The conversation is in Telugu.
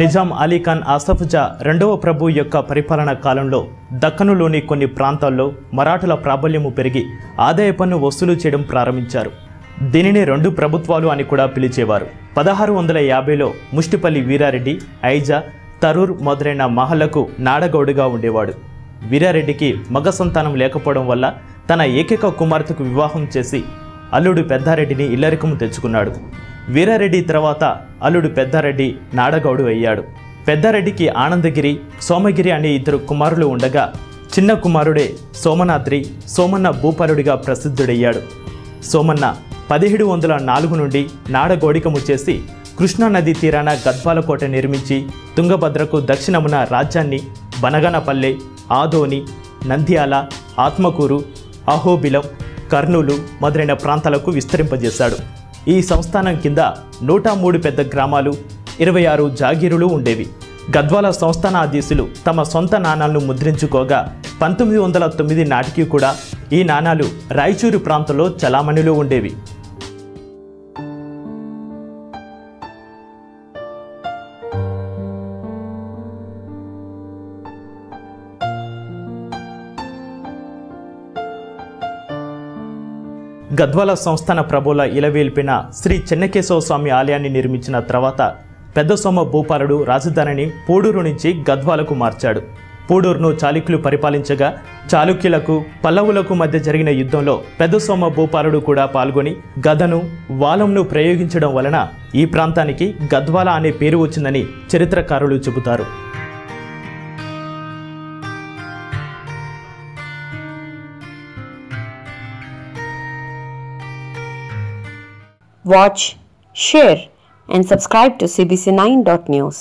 నిజాం అలీ ఖాన్ ఆసఫ్ జా రెండవ ప్రభు యొక్క పరిపాలనా కాలంలో దక్కనులోని కొన్ని ప్రాంతాల్లో మరాఠుల ప్రాబల్యము పెరిగి ఆదాయ పన్ను వసూలు చేయడం ప్రారంభించారు. దీనిని రెండు ప్రభుత్వాలు అని కూడా పిలిచేవారు. 1650లో ముష్టిపల్లి వీరారెడ్డి, ఐజా, తరూర్ మొదలైన మహల్లకు నాడగౌడుగా ఉండేవాడు. వీరారెడ్డికి మగ సంతానం లేకపోవడం వల్ల తన ఏకైక కుమార్తెకు వివాహం చేసి అల్లుడు పెద్దారెడ్డిని ఇల్లరికము తెచ్చుకున్నాడు. వీరారెడ్డి తర్వాత అల్లుడు పెద్దారెడ్డి నాడగౌడు అయ్యాడు. పెద్దారెడ్డికి ఆనందగిరి, సోమగిరి అనే ఇద్దరు కుమారులు ఉండగా చిన్న కుమారుడే సోమనాద్రి, సోమన్న భూపాలుడిగా ప్రసిద్ధుడయ్యాడు. సోమన్న 1704 నుండి నాడగౌడికము చేసి కృష్ణానది తీరాన గద్వాలకోట నిర్మించి తుంగభద్రకు దక్షిణమున రాజ్యాన్ని బనగనపల్లె, ఆదోని, నంద్యాల, ఆత్మకూరు, అహోబిలం, కర్నూలు మొదలైన ప్రాంతాలకు విస్తరింపజేశాడు. ఈ సంస్థానం కింద 103 పెద్ద గ్రామాలు, 26 జాగీరులు ఉండేవి. గద్వాల సంస్థానాధీశులు తమ సొంత నాణాలను ముద్రించుకోగా 1909 నాటికి కూడా ఈ నాణాలు రాయచూరు ప్రాంతంలో చలామణిలో ఉండేవి. గద్వాల సంస్థాన ప్రభుల ఇలవేల్పిన శ్రీ చెన్నకేశవ స్వామి ఆలయాన్ని నిర్మించిన తర్వాత పెద్ద సోమ భూపాలుడు రాజధానిని పూడూరు నుంచి గద్వాలకు మార్చాడు. పూడూరును చాళుక్యులు పరిపాలించగా చాళుక్యులకు పల్లవులకు మధ్య జరిగిన యుద్ధంలో పెద్ద సోమ భూపాలుడు కూడా పాల్గొని గదను, వాలంను ప్రయోగించడం వలన ఈ ప్రాంతానికి గద్వాల అనే పేరు వచ్చిందని చరిత్రకారులు చెబుతారు. Watch, share and subscribe to cbc9.news.